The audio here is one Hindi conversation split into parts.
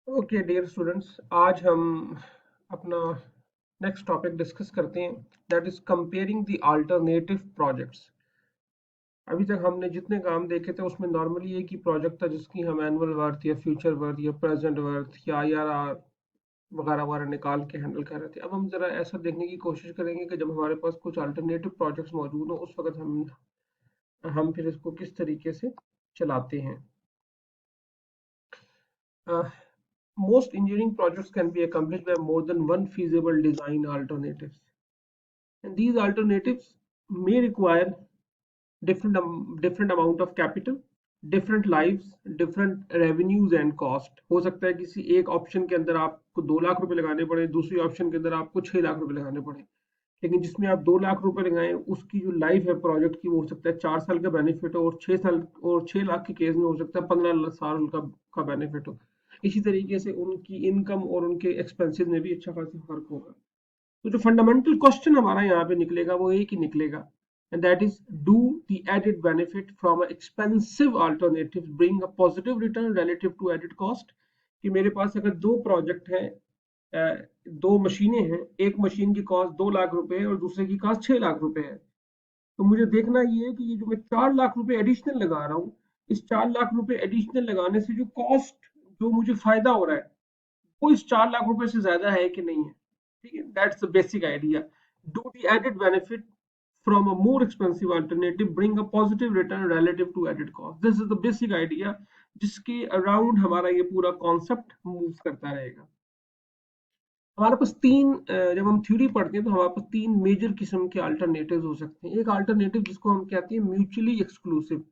ओके डियर स्टूडेंट्स, आज हम अपना नेक्स्ट टॉपिक डिस्कस करते हैं, that is comparing the alternative projects. अभी तक हमने जितने काम देखे थे उसमें नॉर्मली एक ही प्रोजेक्ट था जिसकी हम एनुअल वर्थ या फ्यूचर वर्थ या प्रेजेंट वर्थ या आईआरआर वगैरह वगैरह निकाल के हैंडल कर रहे थे। अब हम जरा ऐसा देखने की कोशिश करेंगे कि जब हमारे पास कुछ अल्टरनेटिव प्रोजेक्ट्स मौजूद हो उस वक्त हम फिर इसको किस तरीके से चलाते हैं। Most engineering projects can be accomplished by more than one feasible design alternatives. And these alternatives may require different amount of capital, different lives, different revenues and cost. हो सकता है किसी एक ऑप्शन के अंदर आपको 2 लाख रुपए लगाने पड़े, दूसरी ऑप्शन के अंदर आपको 6 लाख रुपए लगाने पड़े। लेकिन जिसमें आप 2 लाख रुपए लगाएं उसकी जो लाइफ है प्रोजेक्ट की वो हो सकता है 4 साल का बेनिफिट हो, और 6 साल और 6 लाख के केस में हो सकता है 15 साल का बेनिफिट हो। इसी तरीके से उनकी इनकम और उनके एक्सपेंसेस में भी अच्छा खासा फर्क होगा। तो जो फंडामेंटल क्वेश्चन हमारा यहाँ पे निकलेगा वो एक ही निकलेगा, and that is do the added benefit from expensive alternative bring a positive return relative to added cost. कि मेरे पास अगर दो प्रोजेक्ट है, दो मशीनें हैं, एक मशीन की कॉस्ट 2 लाख रुपए है और दूसरे की कॉस्ट 6 लाख रुपए है। तो मुझे देखना ये है कि ये जो मैं 4 लाख रुपए एडिशनल लगा रहा हूँ, इस 4 लाख रुपए एडिशनल लगाने से जो कॉस्ट, जो मुझे फायदा हो रहा है वो इस 4 लाख रुपए से ज्यादा है कि नहीं है। ठीक है, that's the basic idea. Do the added benefit from a more expensive alternative bring a positive return relative to added cost. This is the basic idea जिसके अराउंड हमारा ये पूरा कॉन्सेप्ट मूव करता रहेगा। हमारे पास जब हम थ्योरी पढ़ते हैं तो हमारे पास तीन मेजर किस्म के अल्टरनेटिव हो सकते हैं। एक अल्टरनेटिव जिसको हम कहते हैं म्यूचुअली एक्सक्लूसिव।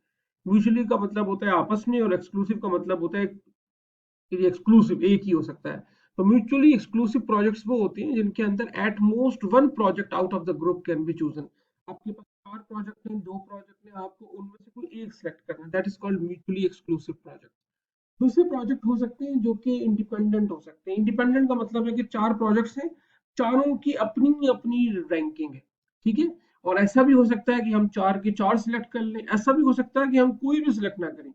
म्यूचुअली का मतलब होता है आपस में, और एक्सक्लूसिव का मतलब होता है कि एक्सक्लूसिव एक ही हो सकता है। तो म्यूचुअली एक्सक्लूसिव प्रोजेक्ट्स वो होती हैं जिनके अंदर at most one project out of the group can be chosen. आपके पास 4 प्रोजेक्ट हैं, 2 प्रोजेक्ट हैं, आपको उनमें से कोई एक सेलेक्ट करना है, that is called mutually exclusive project. दूसरे प्रोजेक्ट हो सकते हैं जो कि इंडिपेंडेंट हो सकते हैं। इंडिपेंडेंट का मतलब है कि 4 प्रोजेक्ट्स हैं, चारों की अपनी अपनी रैंकिंग है। ठीक है, और ऐसा भी हो सकता है कि हम 4 के 4 सिलेक्ट कर लें, ऐसा भी हो सकता है कि हम कोई भी सिलेक्ट ना करें।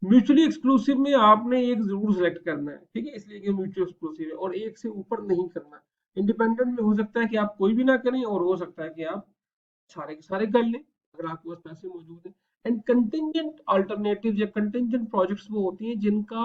म्यूचुअली एक्सक्लूसिव में आपने एक जरूर सिलेक्ट करना है, ठीक है, इसलिए कि म्यूचुअल एक्सक्लूसिव है, और एक से ऊपर नहीं करना। इंडिपेंडेंट में हो सकता है कि आप कोई भी ना करें, और हो सकता है कि आप सारे के सारे कर लें अगर आपके पास पैसे मौजूद हैं। एंड कंटिंजेंट अल्टरनेटिव या कंटिंजेंट प्रोजेक्ट्स वो होती हैं जिनका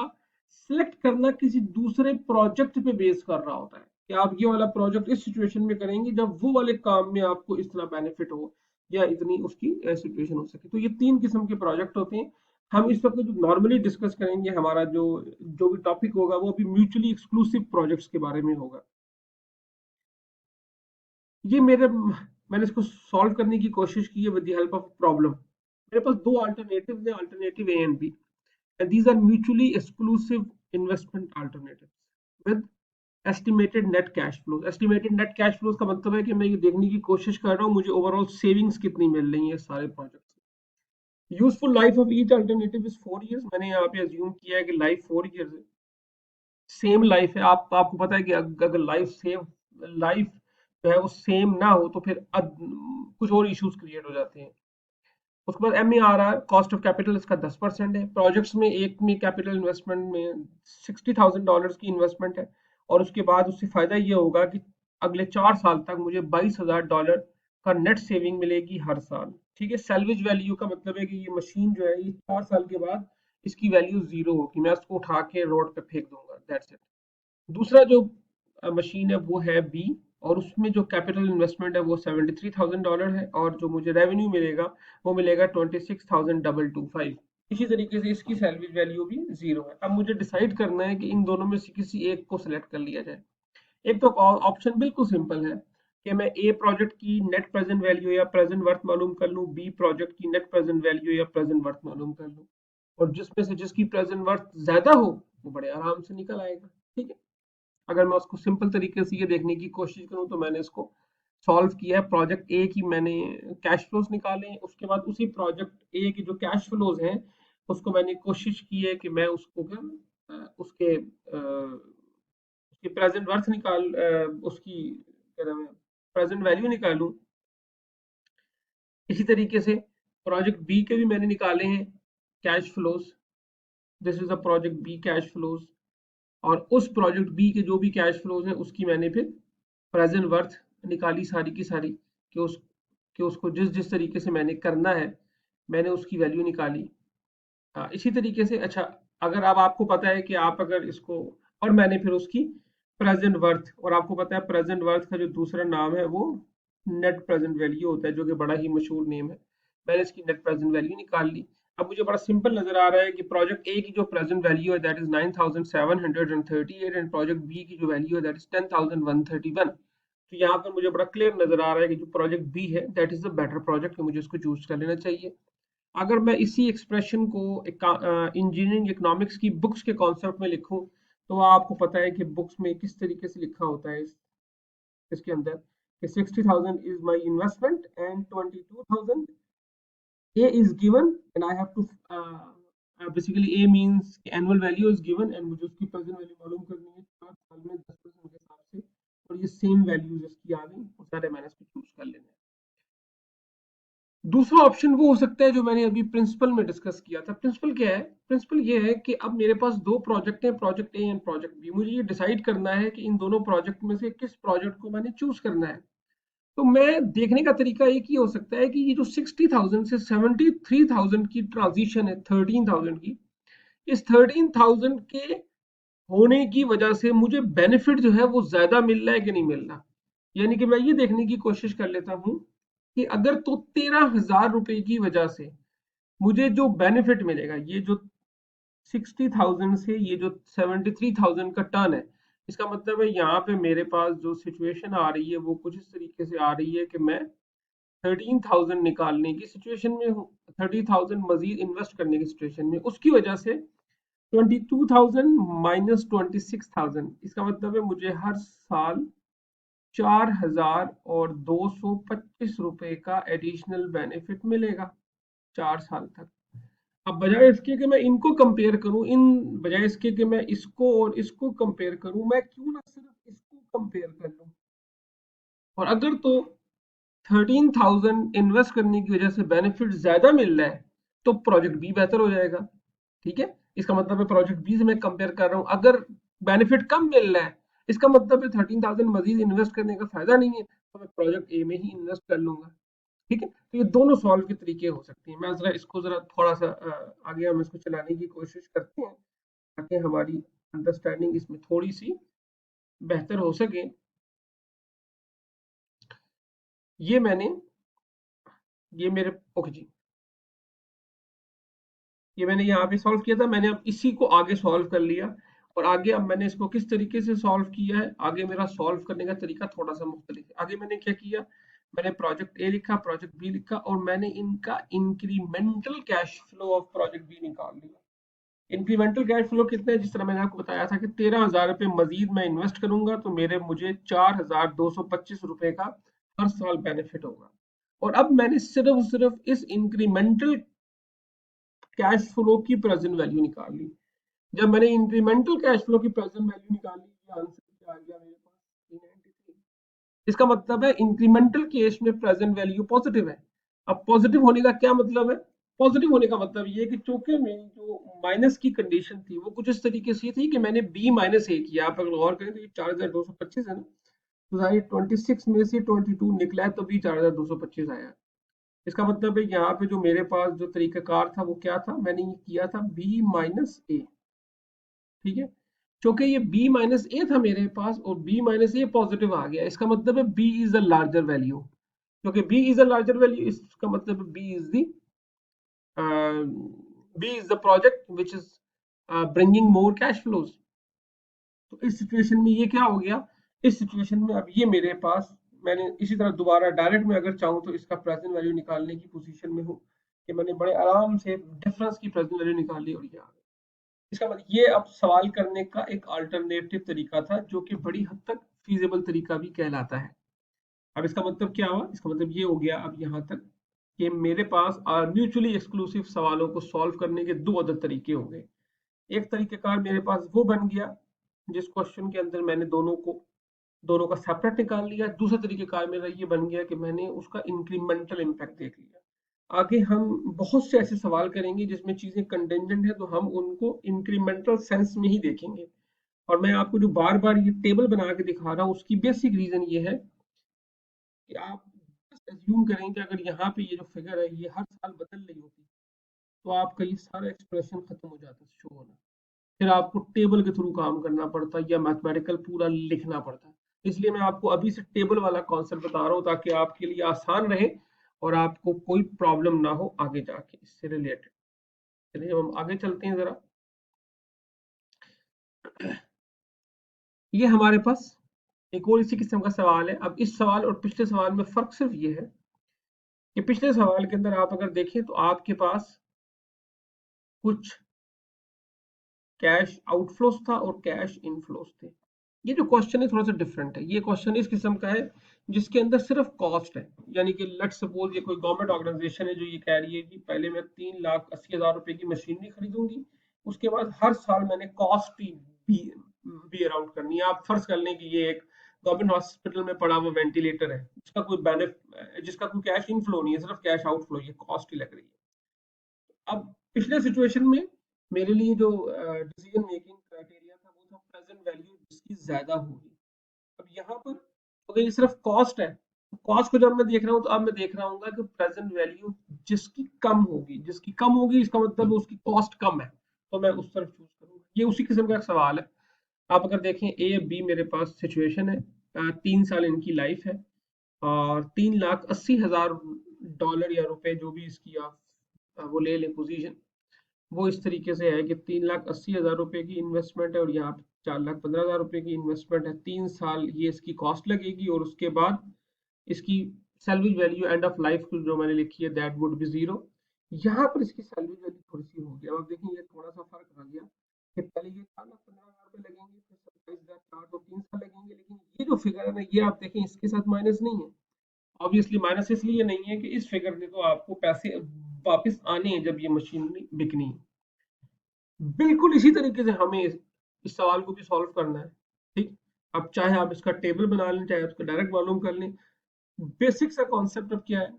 सिलेक्ट करना किसी दूसरे प्रोजेक्ट पे बेस कर रहा होता है कि आप ये वाला प्रोजेक्ट इस सिचुएशन में करेंगे जब वो वाले काम में आपको इस तरह बेनिफिट हो या इतनी उसकी सिचुएशन हो सके। तो ये तीन किस्म के प्रोजेक्ट होते हैं। हम इस वक्त जो नॉर्मली डिस्कस करेंगे, हमारा जो जो भी टॉपिक होगा वो भी म्यूचुअली एक्सक्लूसिव प्रोजेक्ट्स के बारे में होगा। ये मैंने इसको सॉल्व करने की कोशिश की है with the help of problem. मेरे पास दो अल्टरनेटिव हैं, alternative A and B, and these are mutually exclusive investment alternative with estimated net cash flows. Estimated net cash flows का मतलब है कि मैं ये देखने की कोशिश कर रहा हूँ मुझे ओवरऑल सेविंग्स कितनी मिल रही है सारे प्रोजेक्ट से। Useful life of each alternative is 4 years। मैंने यहाँ पे अज्यूम किया है कि लाइफ 4 years है, सेम लाइफ है। आपको पता है कि अगर लाइफ जो है वो सेम ना हो तो फिर कुछ और इश्यूज क्रिएट हो जाते हैं। उसके बाद MERR, कॉस्ट ऑफ कैपिटल, इसका 10% है। प्रोजेक्ट्स में एक में कैपिटल इन्वेस्टमेंट में $60,000 की इन्वेस्टमेंट है, और उसके बाद उससे फायदा ये होगा कि अगले 4 साल तक मुझे $22,000 का नेट सेविंग मिलेगी हर साल। ठीक है, सेल्वेज वैल्यू का मतलब है कि ये मशीन जो है ये 4 साल के बाद इसकी वैल्यू जीरो होगी, मैं उसको उठा के रोड पे फेंक दूंगा, दैट्स इट। दूसरा जो मशीन है वो है बी, और उसमें जो कैपिटल इन्वेस्टमेंट है वो $73,000 है, और जो मुझे रेवेन्यू मिलेगा वो मिलेगा 26,225। इसी तरीके से इसकी सैलरी वैल्यू भी जीरो है। अब मुझे डिसाइड करना है कि इन दोनों में से किसी एक को सिलेक्ट कर लिया जाए। एक तो ऑप्शन बिल्कुल सिंपल है कि मैं ए प्रोजेक्ट की नेट प्रेजेंट वैल्यू या प्रेजेंट वर्थ मालूम कर लूँ, बी प्रोजेक्ट की नेट प्रेजेंट वैल्यू या प्रेजेंट वर्थ मालूम कर लूँ, और जिसमें से जिसकी प्रेजेंट वर्थ ज्यादा हो वो बड़े आराम से निकल आएगा। ठीक है, अगर मैं उसको सिंपल तरीके से ये देखने की कोशिश करूं तो मैंने इसको सॉल्व किया है। प्रोजेक्ट ए की मैंने कैश फ्लोज निकाले, उसके बाद उसी प्रोजेक्ट ए की जो कैश फ्लोज हैं उसको मैंने कोशिश की है कि मैं उसको क्या उसकी प्रेजेंट वर्थ उसकी क्या नाम है, प्रेजेंट वैल्यू निकालूं। इसी तरीके से प्रोजेक्ट बी के भी मैंने निकाले हैं cash flows. This is a project B cash flows, और उस प्रोजेक्ट बी के जो भी कैश फ्लोज हैं उसकी मैंने फिर प्रेजेंट वर्थ निकाली सारी की सारी, कि उसको जिस जिस तरीके से मैंने करना है मैंने उसकी वैल्यू निकाली। इसी तरीके से अच्छा, अगर अब आपको पता है कि आप अगर इसको, और मैंने फिर उसकी प्रेजेंट वर्थ, और आपको पता है प्रेजेंट वर्थ का जो दूसरा नाम है वो नेट प्रेजेंट वैल्यू होता है, जो कि बड़ा ही मशहूर नेम है। मैंने इसकी नेट प्रेजेंट वैल्यू निकाल ली। अब मुझे बड़ा सिंपल नजर आ रहा है कि प्रोजेक्ट ए की जो प्रेजेंट वैल्यू है that is 9738, and project B की जो वैल्यू है दैट इज 10131। तो यहाँ पर मुझे बड़ा क्लियर नजर आ रहा है कि जो प्रोजेक्ट बी है that is the better project, मुझे उसको चूज कर लेना चाहिए। अगर मैं इसी एक्सप्रेशन को इंजीनियरिंग इकोनॉमिक्स की बुक्स के कॉन्सेप्ट में लिखूं, तो आपको पता है कि बुक्स में किस तरीके से लिखा होता है इसके अंदर कि 60,000 is my investment and 22,000 A is given and I have to basically A means annual value is given and मुझे उसकी प्रेजेंट वैल्यू मालूम करनी है 4 साल में 10% के हिसाब से, और ये सेम वैल्यूज इसकी आ गई और सारे मैंने इसको चूज कर लेने हैं। दूसरा ऑप्शन वो हो सकता है जो मैंने अभी प्रिंसिपल में डिस्कस किया था। प्रिंसिपल क्या है? प्रिंसिपल ये है कि अब मेरे पास दो प्रोजेक्ट हैं, project A and project B. मुझे ये डिसाइड करना है कि इन दोनों प्रोजेक्ट में से किस प्रोजेक्ट को मैंने चूज करना है। तो मैं देखने का तरीका एक ही हो सकता है कि ये जो 60,000 से 73,000 की ट्रांजिशन है 13,000 की, इस 13,000 के होने की वजह से मुझे बेनिफिट जो है वो ज्यादा मिल रहा है कि नहीं मिल रहा। यानी कि मैं ये देखने की कोशिश कर लेता हूँ कि अगर तो 13,000 रुपए की वजह से मुझे जो बेनिफिट मिलेगा, ये जो 60,000 से ये जो 73,000 का टर्न है, इसका मतलब है यहाँ पे मेरे पास जो सिचुएशन आ रही है वो कुछ इस तरीके से आ रही है कि मैं 13,000 निकालने की सिचुएशन में हूँ, 30,000 मजीद इन्वेस्ट करने की सिचुएशन में। उसकी वजह से 22,000 माइनस 26,000, इसका मतलब है मुझे हर साल 4,225 रुपए का एडिशनल बेनिफिट मिलेगा 4 साल तक। अब बजाय इसके कि मैं इनको कंपेयर करूं, इन बजाय इसके कि मैं इसको और इसको कंपेयर करूं, मैं क्यों ना सिर्फ इसको कंपेयर कर लूं। और अगर तो 13,000 इन्वेस्ट करने की वजह से बेनिफिट ज्यादा मिल रहा है तो प्रोजेक्ट बी बेहतर हो जाएगा। ठीक है, इसका मतलब है प्रोजेक्ट बी से मैं कंपेयर कर रहा हूं। अगर बेनिफिट कम मिल रहा है, इसका मतलब है 13,000 मजीद इन्वेस्ट करने का फायदा नहीं है, तो मैं प्रोजेक्ट ए में ही इन्वेस्ट कर लूंगा। ठीक है, तो ये दोनों सॉल्व के तरीके हो सकते हैं। मैं जरा इसको जरा थोड़ा सा आगे हम इसको चलाने की कोशिश करते हैं ताकि हमारी अंडरस्टैंडिंग इसमें थोड़ी सी बेहतर हो सके। ये मैंने ये मेरे ओके जी, ये मैंने यहाँ पे सॉल्व किया था, मैंने अब इसी को आगे सॉल्व कर लिया। और आगे अब मैंने इसको किस तरीके से सॉल्व किया है, आगे मेरा सॉल्व करने का तरीका थोड़ा सा मुख्तलिफ है। आगे मैंने क्या किया, मैंने प्रोजेक्ट ए लिखा, प्रोजेक्ट बी लिखा, और मैंने इनका incremental cash flow of project B निकाल लिया। इंक्रीमेंटल कैश फ्लो कितना है? जिस तरह मैंने आपको बताया था कि 13,000 रुपये मजीद मैं इन्वेस्ट करूंगा तो मुझे 4,225 रुपए का हर साल बेनिफिट होगा। और अब मैंने सिर्फ सिर्फ इस इंक्रीमेंटल कैश फ्लो की प्रेजेंट वैल्यू निकाल ली। जब मैंने इंक्रीमेंटल कैश फ्लो की प्रेजेंट वैल्यू निकाली, ये आंसर क्या आ गया मेरे पास, 393। इसका मतलब है इंक्रीमेंटल केस में प्रेजेंट वैल्यू पॉजिटिव है। अब पॉजिटिव होने का क्या मतलब है? पॉजिटिव होने का मतलब ये है कि चूंकि मेरी जो माइनस की कंडीशन थी वो कुछ इस तरीके से थी कि मैंने बी माइनस ए किया। आप अगर गौर करें तो ये 4,225 है ना, तो 26 में से 22 निकला है तो बी 4,225 आया। इसका मतलब है यहाँ पे जो मेरे पास जो तरीकाकार था वो क्या था, मैंने ये किया था बी माइनस ए। ठीक है, क्योंकि ये बी माइनस ए था मेरे पास और बी माइनस ए पॉजिटिव आ गया, इसका मतलब है B is a larger value. क्योंकि B is a larger value, इसका मतलब B is the B is the project which is bringing more cash flows. तो इस सिचुएशन में ये क्या हो गया, इस सिचुएशन में अब ये मेरे पास, मैंने इसी तरह दोबारा डायरेक्ट में अगर चाहूँ तो इसका प्रेजेंट वैल्यू निकालने की पोजीशन में हूँ कि मैंने बड़े आराम से डिफरेंस की प्रेजेंट वैल्यू निकाल ली और ये आ गई। इसका मतलब ये अब सवाल करने का एक अल्टरनेटिव तरीका था जो कि बड़ी हद तक फीजिबल तरीका भी कहलाता है। अब इसका मतलब क्या हुआ, इसका मतलब ये हो गया अब यहाँ तक कि मेरे पास म्यूचुअली एक्सक्लूसिव सवालों को सॉल्व करने के दो अदर तरीके हो गए। एक तरीकेकार मेरे पास वो बन गया जिस क्वेश्चन के अंदर मैंने दोनों का सेपरेट निकाल लिया। दूसरा तरीकेकार मेरा ये बन गया कि मैंने उसका इंक्रीमेंटल इम्पैक्ट देख लिया। आगे हम बहुत से ऐसे सवाल करेंगे जिसमें चीजें कंटेंजेंट है तो हम उनको इंक्रीमेंटल सेंस में ही देखेंगे। और मैं आपको जो बार बार ये टेबल बना के दिखा रहा हूँ उसकी बेसिक रीजन ये है कि आप एज्यूम करें कि अगर यहाँ पे ये जो फिगर है ये हर साल बदल रही होती तो आपका ये सारा एक्सप्रेशन खत्म हो जाता शो होना, फिर आपको टेबल के थ्रू काम करना पड़ता या मैथमेटिकल पूरा लिखना पड़ता। इसलिए मैं आपको अभी से टेबल वाला कॉन्सेप्ट बता रहा हूँ ताकि आपके लिए आसान रहे और आपको कोई प्रॉब्लम ना हो आगे जाके इससे रिलेटेड। चलिए हम आगे चलते हैं जरा। ये हमारे पास एक और इसी किस्म का सवाल है। अब इस सवाल और पिछले सवाल में फर्क सिर्फ ये है कि पिछले सवाल के अंदर आप अगर देखें तो आपके पास कुछ कैश आउटफ्लोस था और कैश इनफ्लोस थे। ये जो क्वेश्चन है थोड़ा सा डिफरेंट है। ये क्वेश्चन इस किस्म का है जिसके अंदर सिर्फ कॉस्ट है, यानी कि लेट सपोज ये कोई गवर्नमेंट ऑर्गेनाइजेशन है जो ये कह रही है कि पहले मैं 3,80,000 रुपए की मशीनरी खरीदूंगी, उसके बाद हर साल मैंने कॉस्ट भी अराउंड करनी है। आप फर्ज कर लें कि ये एक गवर्नमेंट हॉस्पिटल में पड़ा हुआ वेंटिलेटर है जिसका कोई बेनिफिट, जिसका कोई कैश इनफ्लो नहीं है, सिर्फ कैश आउटफ्लो, ये कॉस्ट ही लग रही है। अब पिछले सिचुएशन में मेरे लिए जो डिसीजन मेकिंग क्राइटेरिया था वो था प्रेजेंट वैल्यू जिसकी ज्यादा होगी। अब यहाँ पर अगर ये सिर्फ कॉस्ट है, कॉस्ट को जब मैं देख रहा हूँ तो अब मैं देख रहा हूँ कि प्रेजेंट वैल्यू जिसकी कम होगी, जिसकी कम होगी इसका मतलब उसकी कॉस्ट कम है, तो मैं उस तरफ चूज करूंगा। ये उसी किस्म का एक सवाल है। आप अगर देखें ए बी मेरे पास सिचुएशन है, 3 साल इनकी लाइफ है और 3,80,000 डॉलर या रुपए जो भी इसकी आप वो ले लें पोजीशन, वो इस तरीके से है कि 3,80,000 रुपए की इन्वेस्टमेंट है और यहाँ पे 4,15,000 रुपए की इन्वेस्टमेंट है। 3 साल ये इसकी कॉस्ट लगेगी और उसके बाद इसकी salary value end of life जो मैंने लिखी है दैट वुड बी जीरो। यहाँ पर इसकी सैलरी वैल्यू थोड़ी सी होगी। अब आप देखें ये थोड़ा सा फर्क आ गया कि पहले ये था ना 15,000 रुपए लगेंगे, फिर 27,000 तो 3 साल लगेंगे, लेकिन ये जो फिगर है ना ये आप देखें इसके साथ माइनस नहीं है। ऑब्वियसली माइनस इसलिए नहीं है कि इस फिगर से तो आपको पैसे वापस आने हैं जब ये मशीन बिकनी है। बिल्कुल इसी तरीके से हमें इस सवाल को भी सॉल्व करना है। ठीक, अब चाहे आप इसका टेबल बना लें चाहे उसको डायरेक्ट मालूम कर लें, बेसिक सा कॉन्सेप्ट अब क्या है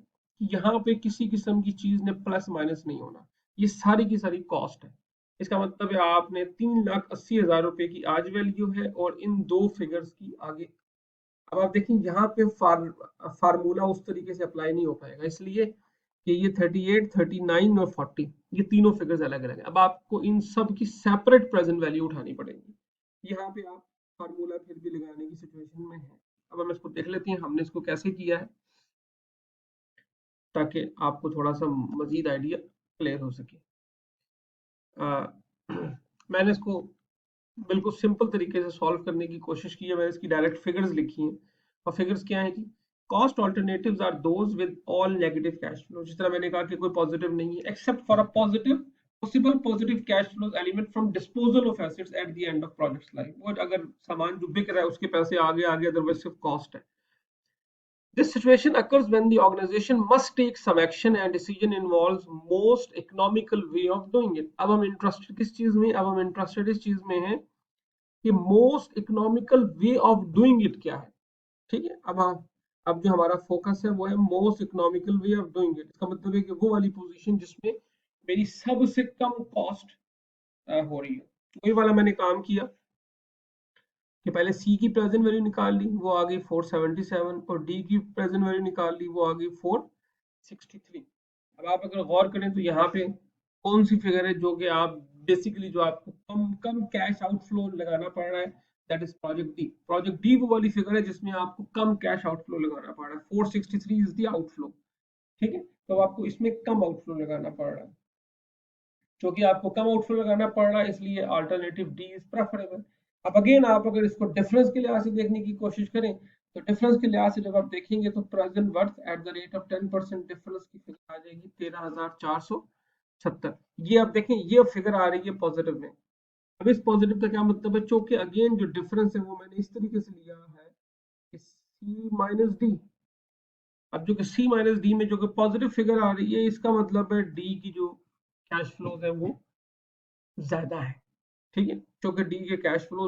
कि यहाँ पे किसी किस्म की चीज ने प्लस माइनस नहीं होना, ये सारी की सारी कॉस्ट है। इसका मतलब है आपने 3,80,000 रुपए की आज वैल्यू है और इन दो फिगर्स की आगे। अब आप देखें यहाँ पे फार्मूला उस तरीके से अप्लाई नहीं हो पाएगा, इसलिए कि ये 38, 39 और 40 ये तीनों फिगर्स अलग अलग है। अब आपको इन सब की सेपरेट प्रेजेंट वैल्यू उठानी पड़ेगी। यहाँ पे आप फार्मूला फिर भी लगाने की सिचुएशन में है। अब हम इसको देख लेते हैं हमने इसको कैसे किया है ताकि आपको थोड़ा सा मजीद आइडिया क्लियर हो सके। आ, मैंने इसको बिल्कुल सिंपल तरीके से सॉल्व करने की कोशिश की है। मैंने इसकी डायरेक्ट फिगर्स लिखी हैं और फिगर्स क्या है जी, cost alternatives are those with all negative cash flow. जिस तरह मैंने कहा कि कोई पॉजिटिव नहीं है except for a positive possible positive cash flows element from disposal of assets at the end of project's life. वो अगर सामान जो बिक रहा है उसके पैसे आगे आगे अदरवाइज सिर्फ कॉस्ट है। This situation occurs when the organization must take some action and decision involves most economical way of doing it। अब हम इंटरेस्टेड किस चीज में, अब हम इंटरेस्टेड इस चीज में है कि most economical way of doing it क्या है। ठीक है, अब जो हमारा फोकस है वो है most economical way of doing it. इसका मतलब है कि वो वाली पोजीशन जिसमें मेरी सबसे कम कॉस्ट हो रही है। वही वाला मैंने काम किया कि पहले सी की प्रेजेंट वैल्यू निकाल ली, वो आ गई 477 और डी की प्रेजेंट वैल्यू निकाल ली, वो आ गई 463। अब आप अगर गौर करें तो यहाँ पे कौन सी फिगर है जो कि आप बेसिकली जो आपको कम कम कैश आउटफ्लो लगाना पड़ रहा है, that is project D. Project D वो वाली फिगर है जिसमें आपको कम कैश आउटफ्लो लगाना पड़ रहा है। 463 इज द आउटफ्लो। ठीक है, तो आपको इसमें कम आउटफ्लो लगाना पड़ रहा है। क्योंकि आपको कम आउटफ्लो लगाना पड़ रहा है इसलिए अल्टरनेटिव डी इज प्रेफरेबल। अब अगेन आप अगर इसको डिफरेंस के लिहाज से देखने की कोशिश करें तो डिफरेंस के लिहाज से जब आप देखेंगे तो present worth at the rate of 10% difference की फिगर आ जाएगी 13,470। ये आप देखें ये फिगर आ रही है पॉजिटिव में। अब इस पॉजिटिव का क्या मतलब है, चूंकि अगेन जो डिफरेंस है वो मैंने इस तरीके से लिया है कि सी माइनस डी। अब जो कि सी माइनस डी में जो कि पॉजिटिव फिगर आ रही है इसका मतलब है डी की जो कैश फ्लोज है वो ज्यादा है। ठीक है, क्योंकि डी के कैश फ्लो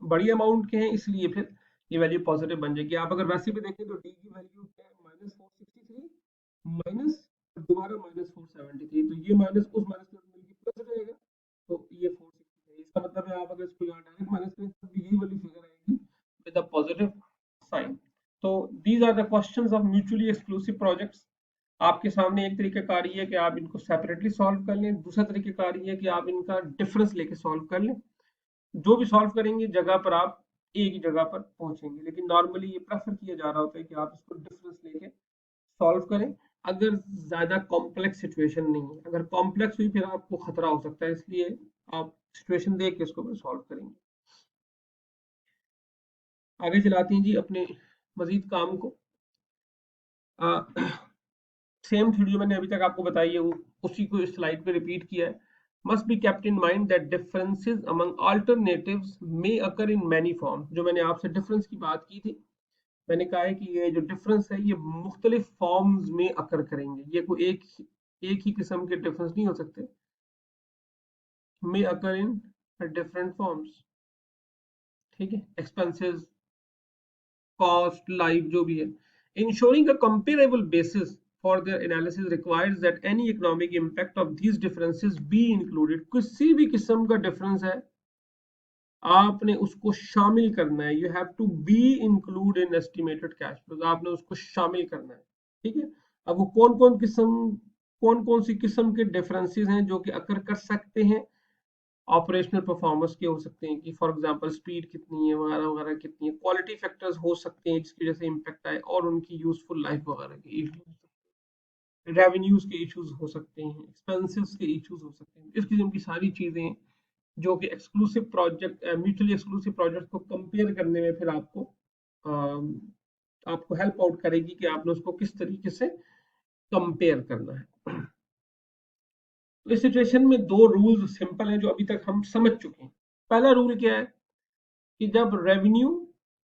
बड़ी अमाउंट के हैं इसलिए फिर ये वैल्यू पॉजिटिव बन जाएगी। आप अगर वैसे भी देखें तो डी की वैल्यू क्या है, -463 माइनस दोबारा -473, तो ये माइनस उस माइनस प्लस हो जाएगा तो ये 463। इसका मतलब है आप अगर इसको यहाँ डायरेक्ट माइनस करें तो भी यही वाली फिगर आएगी विद अ पॉजिटिव साइन। तो these are the questions of mutually exclusive projects. आपके सामने एक तरीकाकार ये है कि आप इनको सेपरेटली सॉल्व कर लें, दूसरा तरीकाकार ये है कि आप इनका डिफरेंस लेके सॉल्व कर लें। जो भी सॉल्व करेंगे जगह पर आप एक ही जगह पर पहुंचेंगे, लेकिन नॉर्मली ये प्रेफर किया जा रहा होता है कि आप इसको डिफरेंस लेके सॉल्व करें अगर ज्यादा कॉम्प्लेक्स सिचुएशन नहीं है। अगर कॉम्प्लेक्स हुई फिर आपको खतरा हो सकता है, इसलिए आप सिचुएशन देख के इसको सॉल्व करेंगे। आगे चलाते हैं जी अपने मजीद काम को। सेम थ्योरी जो मैंने अभी तक आपको बताई है वो उसी को इस स्लाइड पे रिपीट किया है। Must be kept in mind that differences among alternatives may occur in many forms. जो मैंने आपसे डिफरेंस की बात की थी, मैंने कहा है कि ये जो डिफरेंस है ये मुख्तलिफ फॉर्म्स में अकर करेंगे, ये कोई एक ही किस्म के डिफरेंस नहीं हो सकते। मे अकर इन डिफरेंट फॉर्म्स, ठीक है, एक्सपेंसेस, कॉस्ट, लाइफ, जो भी है। Ensuring a comparable basis for their analysis requires that any economic impact of these differences be included. किसी भी किस्म का डिफरेंस है आपने उसको शामिल करना है। You have to be include in estimated cash flow, आपने उसको शामिल करना है, ठीक है। अब वो कौन कौन सी किस्म के डिफरेंसेस हैं जो कि अकर कर सकते हैं। ऑपरेशनल परफॉर्मेंस के हो सकते हैं कि फॉर एग्जांपल स्पीड कितनी है वगैरह वगैरह कितनी है, क्वालिटी फैक्टर्स हो सकते हैं जिसकी वजह से इम्पैक्ट आए, और उनकी यूजफुल लाइफ वगैरह के इश्यूज, रेवेन्यूज के इश्यूज हो सकते हैं, एक्सपेंसेस के इश्यूज हो सकते हैं। इस किस्म की सारी चीजें जो कि exclusive project, mutually exclusive project को कंपेयर करने में फिर आपको हेल्प आउट करेगी कि आपने उसको किस तरीके से कंपेयर करना है। तो इस सिचुएशन में दो रूल्स सिंपल हैं जो अभी तक हम समझ चुके हैं। पहला रूल क्या है कि जब रेवेन्यू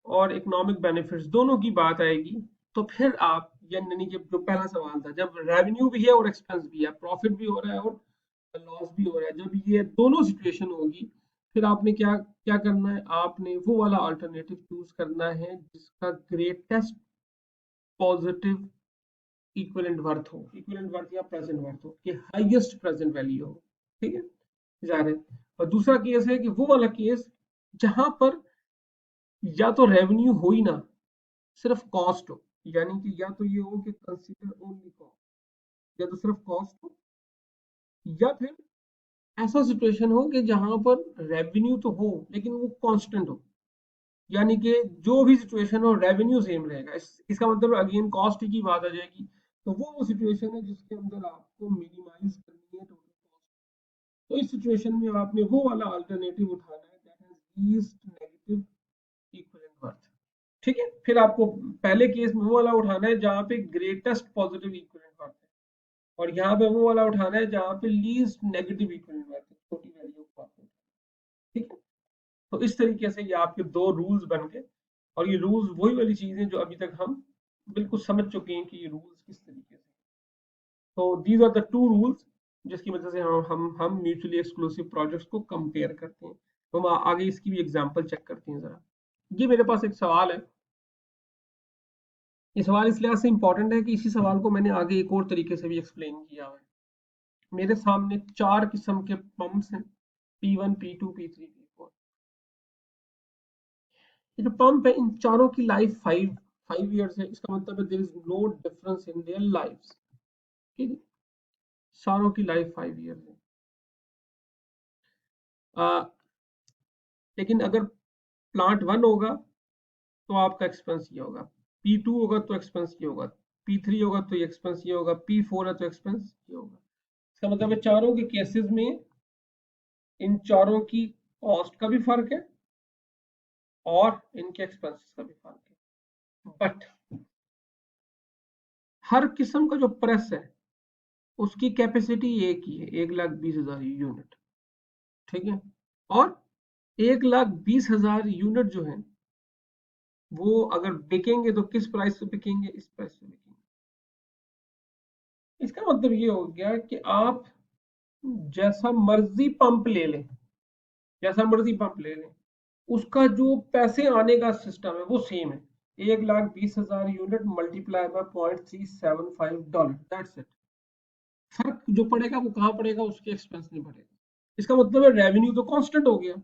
और इकोनॉमिक बेनिफिट्स दोनों की बात आएगी तो फिर आप, यानी कि जो पहला सवाल था, जब रेवेन्यू भी है और एक्सपेंस भी है, प्रॉफिट भी हो रहा है और लॉस भी हो रहा है, जब ये दोनों सिचुएशन होगी फिर आपने क्या क्या करना है, आपने वो वाला अल्टरनेटिव चूज करना है जिसका ग्रेटेस्ट पॉजिटिव इक्विवेलेंट वर्थ हो, इक्विवेलेंट वर्थ या प्रेजेंट वर्थ हो, कि हाईएस्ट प्रेजेंट वैल्यू हो, ठीक है, जाहिर है। और दूसरा केस है कि वो वाला केस जहां पर या तो रेवेन्यू हो ही ना, सिर्फ कॉस्ट हो, यानी कि या तो ये हो कि कंसीडर ओनली कॉस्ट, या तो सिर्फ कॉस्ट हो, या फिर ऐसा सिचुएशन हो कि जहां पर रेवेन्यू तो हो लेकिन वो कांस्टेंट हो, यानी कि जो भी सिचुएशन हो रेवेन्यू सेम रहेगा। इसका मतलब अगेन कॉस्ट की बात आ जाएगी। तो वो सिचुएशन है जिसके अंदर आपको मिनिमाइज करनी है टोटल कॉस्ट। तो इस सिचुएशन में आपने वो वाला अल्टरनेटिव उठाना है that has least negative equivalent worth, ठीक है। फिर आपको पहले केस में वो वाला उठाना है जहां पे ग्रेटेस्ट पॉजिटिव इक्विवेलेंट वर्थ है, और यहाँ पे वो वाला उठाना है जहाँ पे लीस्ट नेगेटिव इक्विवेलेंट वर्थ है, छोटी वैल्यू को आपको, ठीक है। तो इस तरीके से ये आपके दो रूल्स बन गए, और ये रूल्स वही वाली चीज है जो अभी तक हम बिल्कुल समझ चुके हैं कि ये रूल्स किस तरीके से। तो these are the two rules जिसकी वजह से हम म्यूचुअली एक्सक्लूसिव प्रोजेक्ट्स को कंपेयर करते हैं। तो हम आगे इसकी भी एग्जांपल चेक करते हैं जरा। ये मेरे पास एक सवाल है, ये सवाल इस लिहाज से इंपॉर्टेंट है कि इसी सवाल को मैंने आगे एक और तरीके से भी एक्सप्लेन किया है। मेरे सामने चार किस्म के पंप्स हैं, P1, P2, P3, P4। ये जो पंप है इन चारों की लाइफ 5 ईयर्स है। इसका मतलब है there is no difference in their lives, ठीक है, चारों की लाइफ 5 ईयर्स है। लेकिन अगर प्लांट 1 होगा तो आपका एक्सपेंस ये होगा, P2 होगा तो एक्सपेंस ये होगा, P3 होगा तो ये एक्सपेंस ये होगा, P4 है तो एक्सपेंस ये होगा। इसका मतलब है चारों के केसेस में इन चारों की कॉस्ट का भी फर्क है और इनके एक्सपेंसेस का भी फर्क है। बट हर किस्म का जो प्रेस है उसकी कैपेसिटी एक ही है, 1,20,000 यूनिट, ठीक है। और 1,20,000 यूनिट जो है वो अगर बिकेंगे तो किस प्राइस से बिकेंगे, इस प्राइस से बिकेंगे। इसका मतलब ये हो गया कि आप जैसा मर्जी पंप ले लें, जैसा मर्जी पंप ले लें, उसका जो पैसे आने का सिस्टम है वो सेम है, 1,20,000 unit multiply by $0.375, that's it. फर्क जो पड़ेगा वो कहाँ पड़ेगा, उसके एक्सपेंस नहीं पड़ेगा। इसका मतलब है रेवेन्यू तो कांस्टेंट हो गया।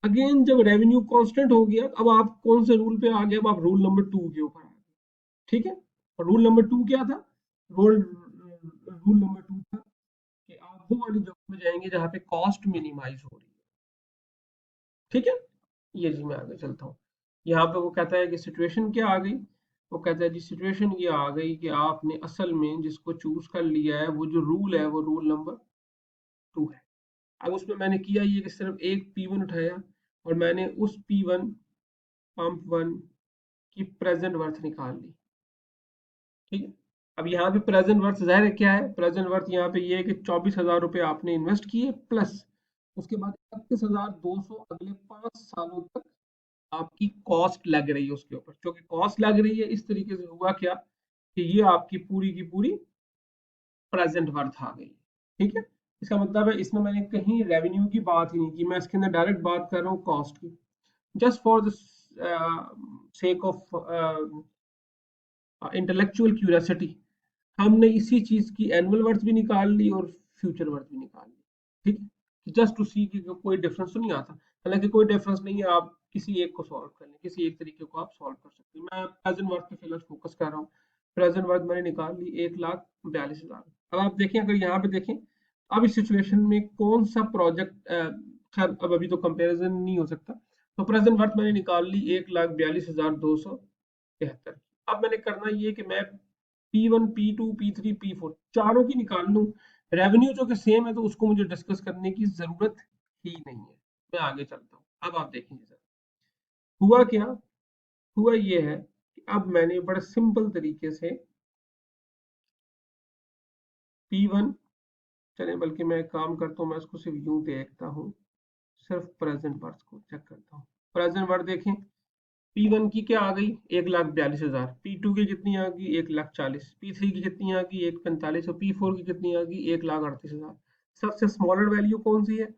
अगेन जब रेवेन्यू कांस्टेंट हो गया, अब आप कौन से रूल पे आ गए? अब आप रूल नंबर 2 के ऊपर आ गए। ठीक है, और रूल नंबर 2 क्या था? रूल रूल नंबर 2 था कि आप वो वाली जगह में जाएंगे जहाँ पे कॉस्ट मिनिमाइज हो रही है। ठीक है, ये जी मैं आगे चलता हूँ। यहाँ पे वो कहता है कि सिचुएशन क्या आ गई? वो कहता है जी सिचुएशन ये आ गई कि आपने असल में जिसको चूज कर लिया है, वो जो रूल है वो रूल नंबर 2 है। अब उसमें मैंने किया ये कि सिर्फ एक P1 उठाया और मैंने उस P1 पंप 1 की प्रेजेंट वर्थ निकाल ली। ठीक है, अब यहाँ पे प्रेजेंट वर्थ जाहिर है क्या है? प्रेजेंट वर्थ यहाँ पे ये है कि 24,000 रुपये आपने इन्वेस्ट किए, प्लस उसके बाद 31,200 अगले 5 सालों तक आपकी कॉस्ट लग रही है उसके ऊपर। क्योंकि कॉस्ट लग रही है, इस तरीके से हुआ क्या कि ये आपकी पूरी की पूरी प्रेजेंट वर्थ आ गई। ठीक है, इसका मतलब है इसमें मैंने कहीं रेवेन्यू की बात ही नहीं की, मैं इसके अंदर डायरेक्ट बात कर रहा हूँ कॉस्ट की। Just for the sake of intellectual curiosity, हमने इसी चीज की एनुअल वर्थ भी निकाल ली और फ्यूचर वर्थ भी निकाल ली। ठीक है, जस्ट टू सी कि कोई डिफरेंस तो नहीं आता। हालांकि कोई डिफरेंस नहीं है, आप किसी एक को सॉल्व कर लें, किसी एक तरीके को आप सॉल्व कर सकते हैं। मैं प्रेजेंट वर्थ पे फिलहाल फोकस कर रहा हूँ। प्रेजेंट वर्थ मैंने निकाल ली 1,42,000। अब आप देखें, अगर यहाँ पे देखें, अब इस सिचुएशन में कौन सा प्रोजेक्ट, खैर अब अभी तो कंपैरिजन नहीं हो सकता। तो प्रेजेंट वर्थ मैंने निकाल ली 1,42,273। अब मैंने करना ये कि मैं P1 P2 P3 P4 चारों की निकाल लूं। रेवेन्यू जो कि सेम है तो उसको मुझे डिस्कस करने की जरूरत ही नहीं है। मैं आगे चलता हूँ, अब आप देखेंगे सर हुआ क्या। हुआ ये है कि अब मैंने बड़े सिंपल तरीके से P1, चले बल्कि मैं एक काम करता हूँ, मैं इसको सिर्फ यूं देखता हूँ, सिर्फ प्रेजेंट वर्थ को चेक करता हूँ। प्रेजेंट वर्थ देखें, P1 की क्या आ गई? 1,42,000। P2 की कितनी आ गई? 1,40,000। P3 की कितनी आ गई? 1,45,000। और P4 की कितनी आ गई? 1,38,000। सबसे स्मॉलर वैल्यू कौन सी है?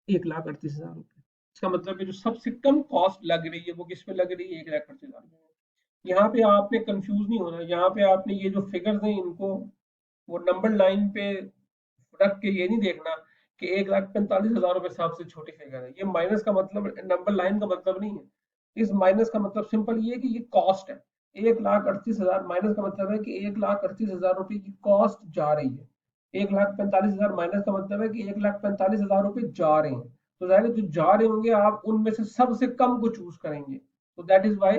1,38,000 रुपये। इसका मतलब है जो सबसे कम कॉस्ट लग रही है वो किस पे लग रही है? 1,38,000 रुपये। यहाँ पे आपने कंफ्यूज नहीं होना, यहाँ पे आपने ये जो फिगर्स हैं इनको वो नंबर लाइन पे रख के ये नहीं देखना कि 1,45,000 रुपये सबसे छोटी फिगर है। ये माइनस का मतलब, नंबर लाइन का मतलब नहीं है। इस माइनस का मतलब सिंपल ये है कि ये कॉस्ट है। 1,38,000 माइनस का मतलब है कि 1,38,000 रुपये की कॉस्ट जा रही है। 1,45,000 माइनस का मतलब है कि 1,45,000 रुपये जा रहे हैं। तो जाहिर है जो जा रहे होंगे आप उनमें से सबसे कम को चूज करेंगे। तो दैट इज वाई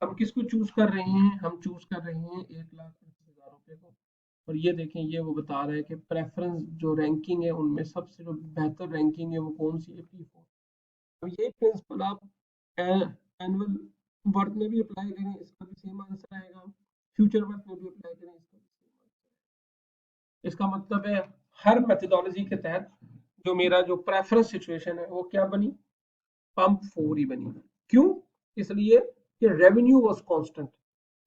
हम किसको चूज कर रहे हैं? हम चूज कर रहे हैं 1,38,000 रुपये को। और ये देखें, ये वो बता रहा है कि प्रेफरेंस जो रैंकिंग है उनमें सबसे जो बेहतर रैंकिंग है वो कौन सी है? P4। अब ये प्रिंसिपल आप एनुअल वर्थ में भी अप्लाई करें, इसका भी सेम आंसर आएगा। फ्यूचर वर्थ में भी अप्लाई करें, इसका भी सेम आंसर। इसका मतलब है हर मेथोडोलॉजी के तहत जो मेरा जो प्रेफरेंस सिचुएशन है वो क्या बनी? पंप 4 ही बनी। क्यों? इसलिए कि revenue was constant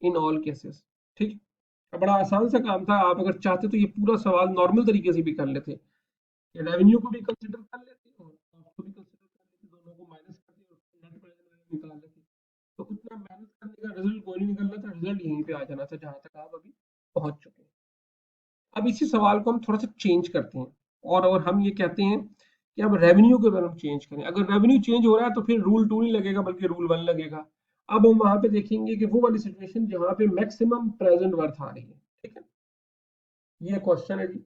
in all cases. ठीक, बड़ा आसान सा काम था। आप अगर चाहते तो ये पूरा सवाल नॉर्मल तरीके से भी कर लेते, रेवेन्यू को भी कंसिडर कर लेते और कॉस्ट को भी कंसिडर कर लेते, दोनों को माइनस करते और नेट प्रेजेंट वैल्यू निकाल लेते। तो उतना मेहनत करने का रिजल्ट कोई नहीं निकलना था, रिजल्ट यहीं पे आ जाना था जहां तक आप अभी पहुंच चुके हैं। अब इसी सवाल को हम थोड़ा सा चेंज करते हैं और हम ये कहते हैं कि अब रेवेन्यू के बारे में चेंज करें। अगर रेवेन्यू चेंज हो रहा है तो फिर रूल 2 नहीं लगेगा बल्कि रूल 1 लगेगा। अब हम वहां पे देखेंगे कि वो वाली सिचुएशन जहां पे मैक्सिमम प्रेजेंट वर्थ आ रही है। ठीक है, ये क्वेश्चन है जी।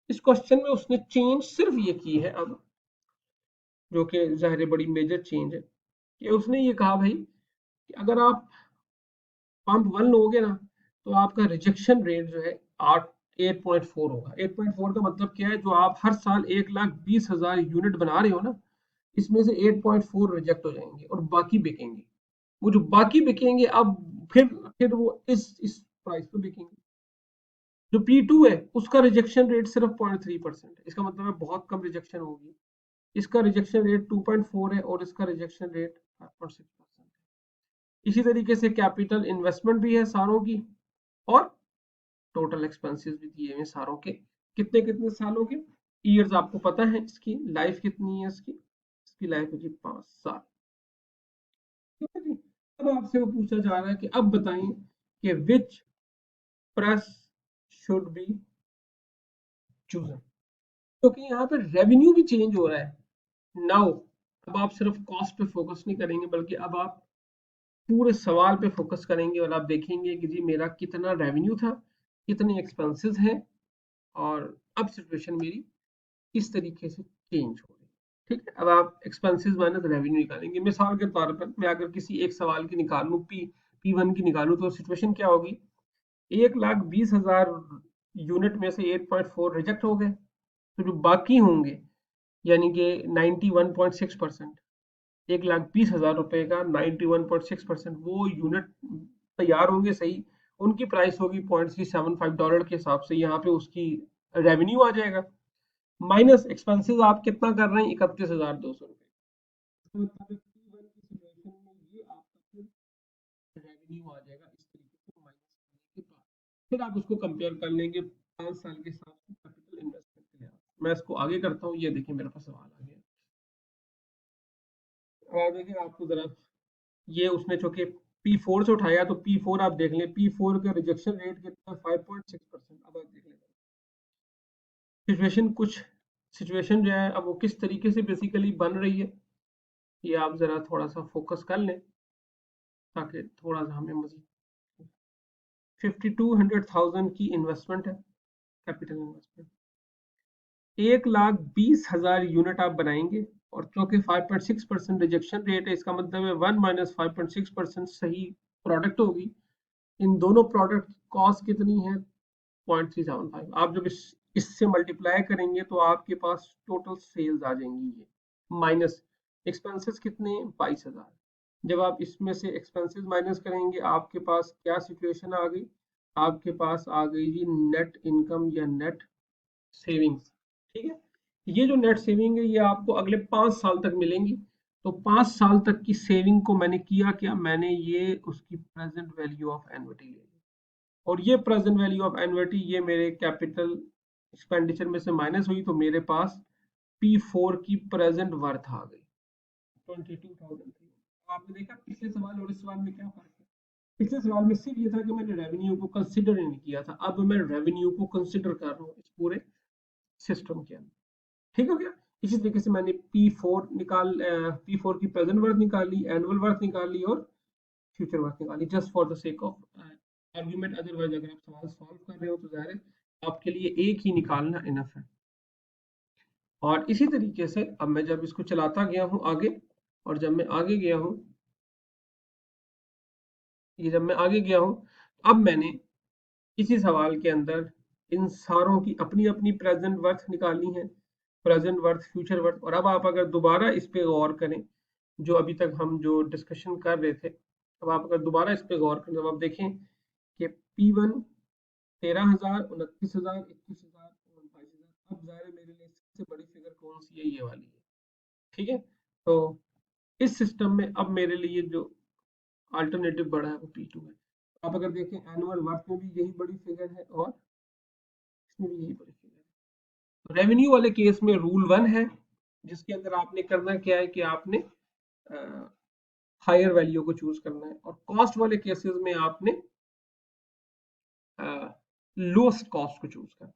इस क्वेश्चन में उसने चेंज सिर्फ ये की है अब, जो कि जाहिर है बड़ी मेजर चेंज है, कि उसने ये कहा भाई कि अगर आप पंप 1 लोगे ना तो आपका रिजेक्शन रेट जो है 8.4 होगा। 8.4 का मतलब क्या है? जो आप हर साल 1,20,000 यूनिट बना रहे हो ना, इसमें से 8.4 रिजेक्ट हो जाएंगे और बाकी बिकेंगे। वो जो बाकी बिकेंगे अब फिर वो इस प्राइस पे बिकेंगे। जो P2 है उसका रिजेक्शन रेट सिर्फ 0.3% है। इसका मतलब है बहुत कम रिजेक्शन होगी। इसका रिजेक्शन रेट 2.4 है और इसका रिजेक्शन रेट 5.6% है। इसी तरीके से कैपिटल इन्वेस्टमेंट भी है सारों की, और टोटल एक्सपेंसेस भी दिए हुए सारों के। कितने कितने सालों के? ईयर्स आपको पता है, इसकी लाइफ कितनी है? इसकी इसकी लाइफ है जी 5 साल। ठीक है जी। अब आपसे वो पूछा जा रहा है कि अब बताएं कि विच प्रेस शुड बी चूजन। क्योंकि यहाँ पे रेवेन्यू भी चेंज हो रहा है नाउ। अब आप सिर्फ कॉस्ट पे फोकस नहीं करेंगे, बल्कि अब आप पूरे सवाल पे फोकस करेंगे और आप देखेंगे कि जी मेरा कितना रेवेन्यू था, कितने एक्सपेंसेस हैं, और अब सिचुएशन मेरी किस तरीके से चेंज हो रही है। ठीक है, अब आप एक्सपेंसेस माइनस रेवेन्यू निकालेंगे। मिसाल के तौर पर मैं अगर किसी एक सवाल की निकालूं, P1 की निकालूं, तो सिचुएशन क्या होगी? 1,20,000 यूनिट में से 8.4 रिजेक्ट हो गए, तो जो बाकी होंगे यानी कि 91.6%, 1,20,000 रुपए का 91.6%, वो यूनिट तैयार होंगे सही, उनकी प्राइस होगी $0.375 के हिसाब से, यहाँ पे उसकी रेवेन्यू आ जाएगा। माइनस एक्सपेंसेस आप कितना कर रहे हैं? 31,200 रुपये। इसका मतलब P1 की सिचुएशन में ये आपका फिर रेवेन्यू आ जाएगा इस तरीके से माइनस करने के बाद। फिर आप उसको कंपेयर कर लेंगे 5 साल के हिसाब से कैपिटल इन्वेस्टमेंट के लिहाज से। मैं इसको आगे करता हूँ। ये देखिए मेरे पास सवाल आ गया। और देखिए आपको जरा, ये उसने चूंकि P4 से उठाया, तो P4 आप देख लें, P4 का रिजेक्शन रेट कितना? 5.6%। अब आप देख लें सिचुएशन, कुछ सिचुएशन जो है अब वो किस तरीके से बेसिकली बन रही है, ये आप जरा थोड़ा सा फोकस कर लें ताकि थोड़ा सा हमें मजीद। 52,100,000 की इन्वेस्टमेंट है, कैपिटल इन्वेस्टमेंट। 1,20,000 यूनिट आप बनाएंगे, और चूंकि 5.6% रिजेक्शन रेट है, इसका मतलब है 1 माइनस 5.6% सही प्रोडक्ट होगी। इन दोनों प्रोडक्ट की कॉस्ट कितनी है? 0.375। आप जब इससे मल्टीप्लाई करेंगे तो आपके पास टोटल सेल्स आ जाएंगी ये, माइनस एक्सपेंसेस कितने? 22,000। जब आप इसमें से एक्सपेंसेस माइनस करेंगे, आपके पास क्या सिचुएशन आ गई? आपके पास आ गई जी नेट इनकम या नेट सेविंग्स। ठीक है, ये जो नेट सेविंग है ये आपको अगले 5 साल तक मिलेंगी। तो 5 साल तक की सेविंग को मैंने किया क्या? मैंने ये उसकी प्रेजेंट वैल्यू ऑफ एन्युटी ले ली, और ये प्रेजेंट वैल्यू ऑफ एन्युटी ये मेरे कैपिटल एक्सपेंडिचर में से माइनस हुई, तो मेरे पास P4 की प्रेजेंट वर्थ आ गई 22,003। आपने देखा पिछले सवाल और इस सवाल में क्या फर्क है? पिछले सवाल में सिर्फ ये था कि मैंने रेवेन्यू को कंसिडर नहीं किया था, अब मैं रेवेन्यू को कंसिडर कर रहा हूँ इस पूरे सिस्टम के अंदर। ठीक हो गया? इसी तरीके से मैंने P4 की प्रेजेंट वर्थ निकाली, एनुअल वर्थ निकाली, और फ्यूचर वर्थ निकाली, just for the sake of argument. Otherwise अगर आप सवाल सॉल्व कर रहे हो तो जाहिर है आपके लिए एक ही निकालना इनफ है। और इसी तरीके से अब मैं जब इसको चलाता गया हूँ आगे, और जब मैं आगे गया हूँ, ये जब मैं आगे गया हूँ, अब मैंने इसी सवाल के अंदर इन सारों की अपनी अपनी प्रेजेंट वर्थ निकालनी है, प्रेजेंट वर्थ, फ्यूचर वर्थ। और अब आप अगर दोबारा इस पे गौर करें, जो अभी तक हम जो डिस्कशन कर रहे थे, अब आप अगर दोबारा इस पे गौर करें, जब आप देखें कि P1 13,000, 29,000, 21,000 और 22,000, अब जाहिर है मेरे लिए सबसे बड़ी फिगर कौन सी है? ये वाली है। ठीक है, तो इस सिस्टम में अब मेरे लिए जो अल्टरनेटिव बड़ा है वो P2 है। आप अगर देखें एनुअल वर्थ में भी यही बड़ी फिगर है, और इसमें भी यही बड़ी फिगर है। रेवेन्यू वाले केस में रूल 1 है, जिसके अंदर आपने करना क्या है कि आपने हायर वैल्यू को चूज करना है, और कॉस्ट वाले केसेस में आपने लोएस्ट कॉस्ट को चूज करना है।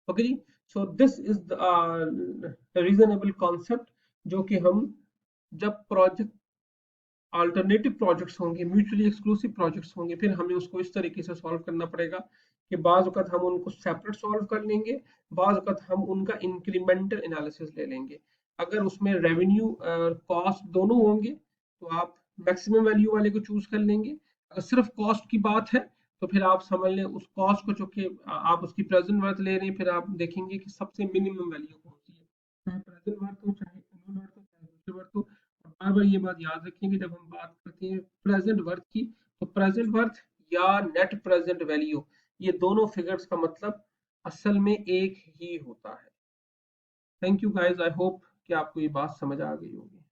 ओके जी, so this is the reasonable concept, जो कि हम जब प्रोजेक्ट अल्टरनेटिव प्रोजेक्ट्स होंगे, म्यूचुअली एक्सक्लूसिव प्रोजेक्ट्स होंगे, फिर हमें उसको इस तरीके से सॉल्व करना पड़ेगा कि बाज वक़्त हम उनको सेपरेट सॉल्व कर लेंगे, बाज वक़्त हम उनका इंक्रीमेंटल एनालिसिस ले लेंगे। अगर उसमें रेवेन्यू और कॉस्ट दोनों होंगे तो आप मैक्सिमम वैल्यू वाले को चूज कर लेंगे। अगर सिर्फ कॉस्ट की बात है तो फिर आप समझ लें उस कॉस्ट को, चूंकि आप उसकी प्रेजेंट वर्थ ले रहे हैं, फिर आप देखेंगे कि सबसे मिनिमम वैल्यू कौन सी है, चाहे प्रेजेंट वर्थ हो, चाहे एनुअल वर्थ हो, चाहे फ्यूचर वर्थ हो। बार बार ये बात याद रखें कि जब हम बात करते हैं प्रेजेंट वर्थ की, तो प्रेजेंट वर्थ या नेट प्रेजेंट वैल्यू, ये दोनों फिगर्स का मतलब असल में एक ही होता है। Thank you guys, I hope कि आपको ये बात समझ आ गई होगी।